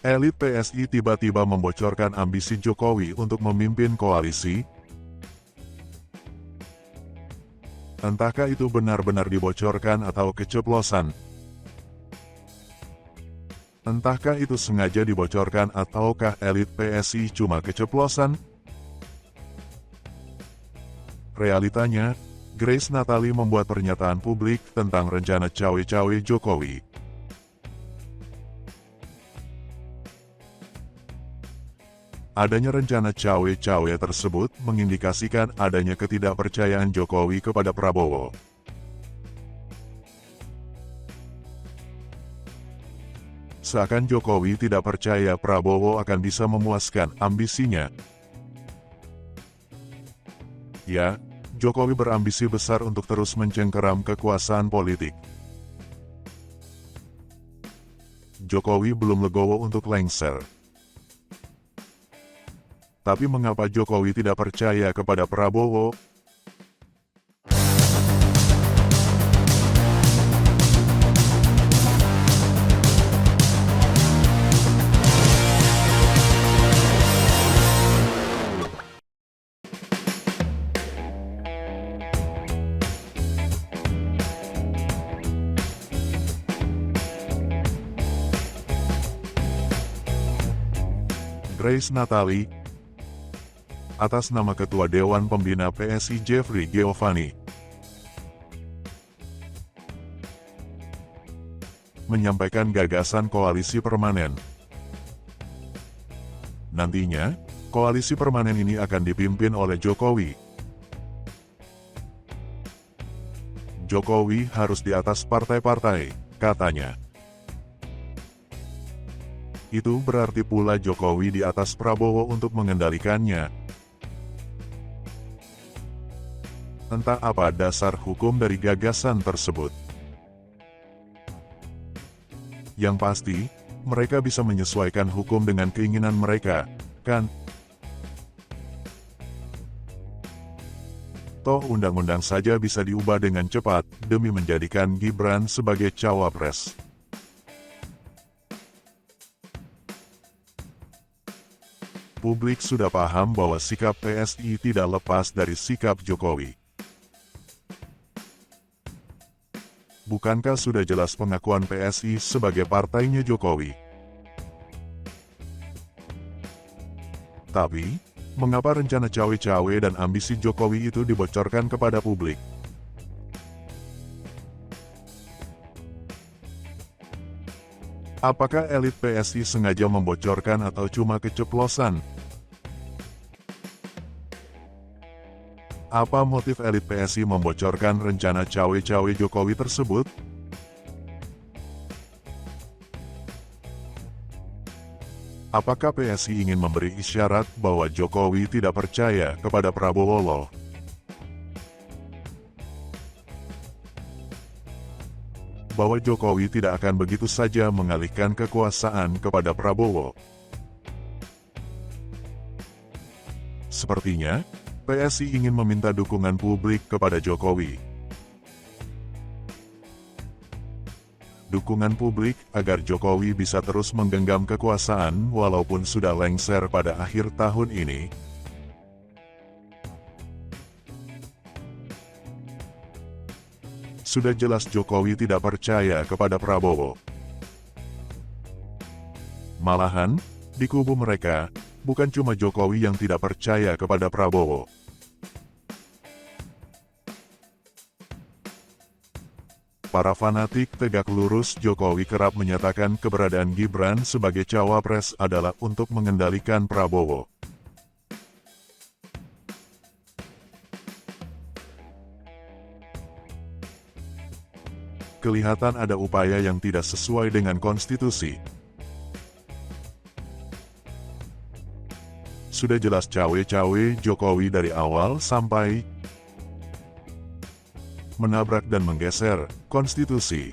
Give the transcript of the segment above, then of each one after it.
Elit PSI tiba-tiba membocorkan ambisi Jokowi untuk memimpin koalisi. Entahkah itu benar-benar dibocorkan atau keceplosan? Entahkah itu sengaja dibocorkan ataukah elit PSI cuma keceplosan? Realitanya, Grace Natali membuat pernyataan publik tentang rencana cawe-cawe Jokowi. Adanya rencana cawe-cawe tersebut mengindikasikan adanya ketidakpercayaan Jokowi kepada Prabowo. Seakan Jokowi tidak percaya Prabowo akan bisa memuaskan ambisinya. Ya, Jokowi berambisi besar untuk terus mencengkeram kekuasaan politik. Jokowi belum legowo untuk lengser. Tapi mengapa Jokowi tidak percaya kepada Prabowo? Grace Natali, atas nama Ketua Dewan Pembina PSI Jeffrey Giovanni, menyampaikan gagasan koalisi permanen. Nantinya, koalisi permanen ini akan dipimpin oleh Jokowi. Jokowi harus di atas partai-partai, katanya. Itu berarti pula Jokowi di atas Prabowo untuk mengendalikannya. Entah apa dasar hukum dari gagasan tersebut. Yang pasti, mereka bisa menyesuaikan hukum dengan keinginan mereka, kan? Toh undang-undang saja bisa diubah dengan cepat, demi menjadikan Gibran sebagai cawapres. Publik sudah paham bahwa sikap PSI tidak lepas dari sikap Jokowi. Bukankah sudah jelas pengakuan PSI sebagai partainya Jokowi? Tapi, mengapa rencana cawe-cawe dan ambisi Jokowi itu dibocorkan kepada publik? Apakah elit PSI sengaja membocorkan atau cuma keceplosan? Apa motif elit PSI membocorkan rencana cawe-cawe Jokowi tersebut? Apakah PSI ingin memberi isyarat bahwa Jokowi tidak percaya kepada Prabowo loh? Bahwa Jokowi tidak akan begitu saja mengalihkan kekuasaan kepada Prabowo. Sepertinya, PSI ingin meminta dukungan publik kepada Jokowi. Dukungan publik agar Jokowi bisa terus menggenggam kekuasaan walaupun sudah lengser pada akhir tahun ini. Sudah jelas Jokowi tidak percaya kepada Prabowo. Malahan, di kubu mereka, bukan cuma Jokowi yang tidak percaya kepada Prabowo. Para fanatik tegak lurus Jokowi kerap menyatakan keberadaan Gibran sebagai cawapres adalah untuk mengendalikan Prabowo. Kelihatan ada upaya yang tidak sesuai dengan konstitusi. Sudah jelas cawe-cawe Jokowi dari awal sampai menabrak dan menggeser konstitusi.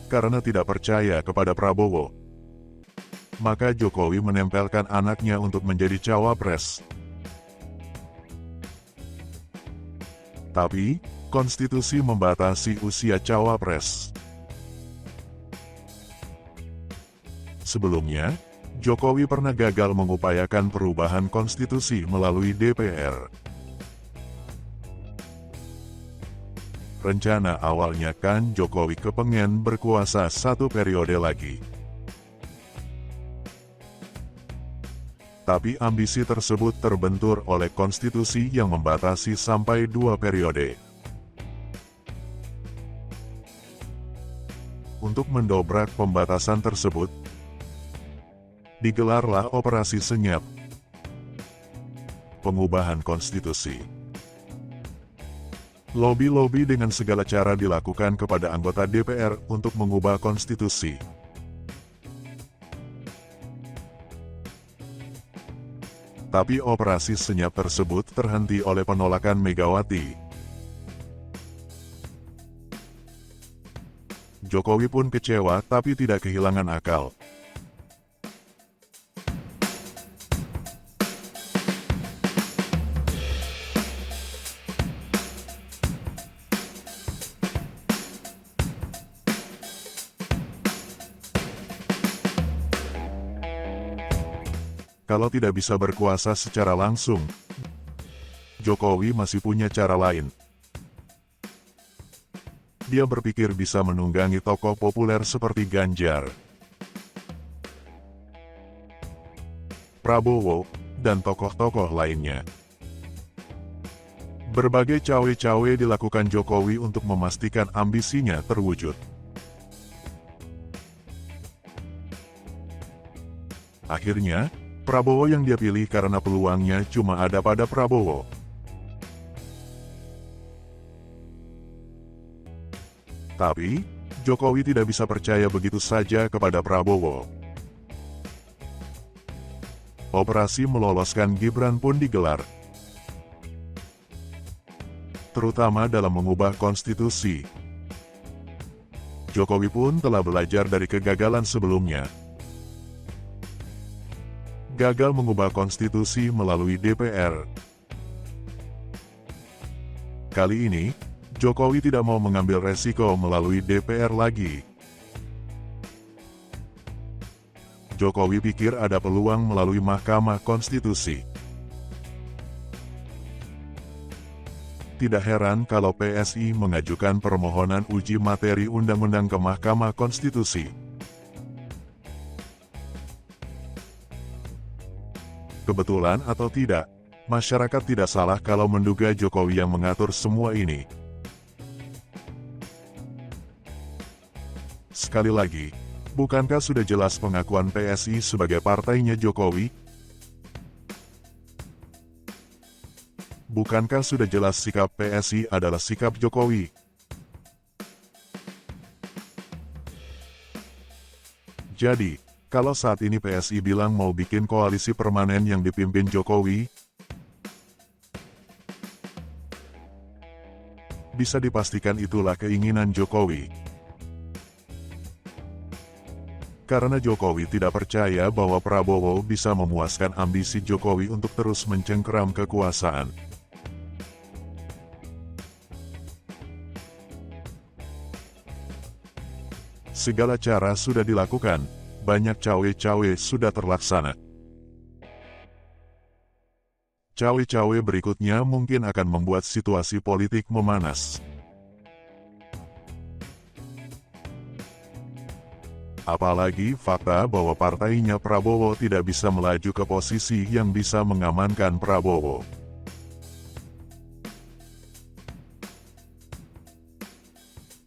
Karena tidak percaya kepada Prabowo, maka Jokowi menempelkan anaknya untuk menjadi cawapres. Tapi, konstitusi membatasi usia cawapres. Sebelumnya, Jokowi pernah gagal mengupayakan perubahan konstitusi melalui DPR. Rencana awalnya kan Jokowi kepengen berkuasa 1 periode lagi. Tapi ambisi tersebut terbentur oleh konstitusi yang membatasi sampai 2 periode. Untuk mendobrak pembatasan tersebut, digelarlah Operasi Senyap, pengubahan konstitusi. Lobi-lobi dengan segala cara dilakukan kepada anggota DPR untuk mengubah konstitusi. Tapi operasi senyap tersebut terhenti oleh penolakan Megawati. Jokowi pun kecewa tapi tidak kehilangan akal. Kalau tidak bisa berkuasa secara langsung, Jokowi masih punya cara lain. Dia berpikir bisa menunggangi tokoh populer seperti Ganjar, Prabowo, dan tokoh-tokoh lainnya. Berbagai cawe-cawe dilakukan Jokowi untuk memastikan ambisinya terwujud. Akhirnya, Prabowo yang dia pilih karena peluangnya cuma ada pada Prabowo. Tapi, Jokowi tidak bisa percaya begitu saja kepada Prabowo. Operasi meloloskan Gibran pun digelar, terutama dalam mengubah konstitusi. Jokowi pun telah belajar dari kegagalan sebelumnya. Gagal mengubah konstitusi melalui DPR. Kali ini, Jokowi tidak mau mengambil resiko melalui DPR lagi. Jokowi pikir ada peluang melalui Mahkamah Konstitusi. Tidak heran kalau PSI mengajukan permohonan uji materi undang-undang ke Mahkamah Konstitusi. Kebetulan atau tidak, masyarakat tidak salah kalau menduga Jokowi yang mengatur semua ini. Sekali lagi, bukankah sudah jelas pengakuan PSI sebagai partainya Jokowi? Bukankah sudah jelas sikap PSI adalah sikap Jokowi? Jadi, kalau saat ini PSI bilang mau bikin koalisi permanen yang dipimpin Jokowi, bisa dipastikan itulah keinginan Jokowi. Karena Jokowi tidak percaya bahwa Prabowo bisa memuaskan ambisi Jokowi untuk terus mencengkeram kekuasaan. Segala cara sudah dilakukan. Banyak cawe-cawe sudah terlaksana. Cawe-cawe berikutnya mungkin akan membuat situasi politik memanas. Apalagi fakta bahwa partainya Prabowo tidak bisa melaju ke posisi yang bisa mengamankan Prabowo.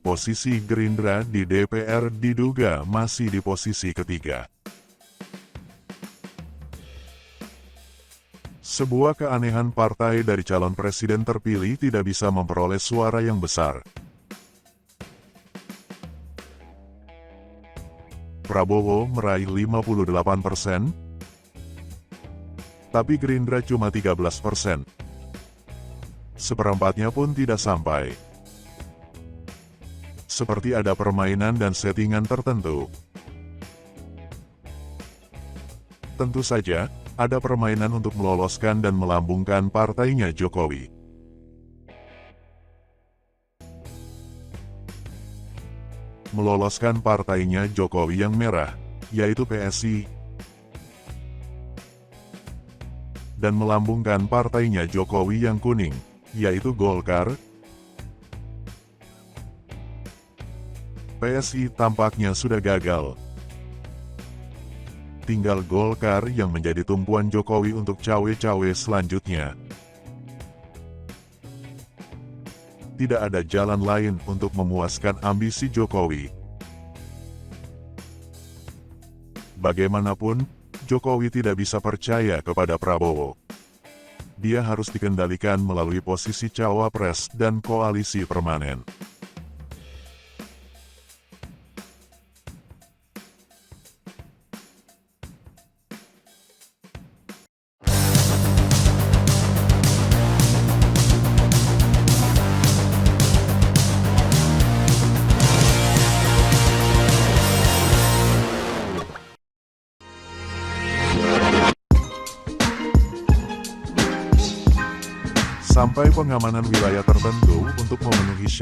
Posisi Gerindra di DPR diduga masih di posisi ketiga. Sebuah keanehan partai dari calon presiden terpilih tidak bisa memperoleh suara yang besar. Prabowo meraih 58%, tapi Gerindra cuma 13%. Seperempatnya pun tidak sampai. Seperti ada permainan dan settingan tertentu. Tentu saja, ada permainan untuk meloloskan dan melambungkan partainya Jokowi. Meloloskan partainya Jokowi yang merah. yaitu PSI, dan melambungkan partainya Jokowi yang kuning, yaitu Golkar. PSI tampaknya sudah gagal. Tinggal Golkar yang menjadi tumpuan Jokowi untuk cawe-cawe selanjutnya. Tidak ada jalan lain untuk memuaskan ambisi Jokowi. Bagaimanapun, Jokowi tidak bisa percaya kepada Prabowo. Dia harus dikendalikan melalui posisi cawapres dan koalisi permanen. Sampai pengamanan wilayah tertentu untuk memenuhi syarat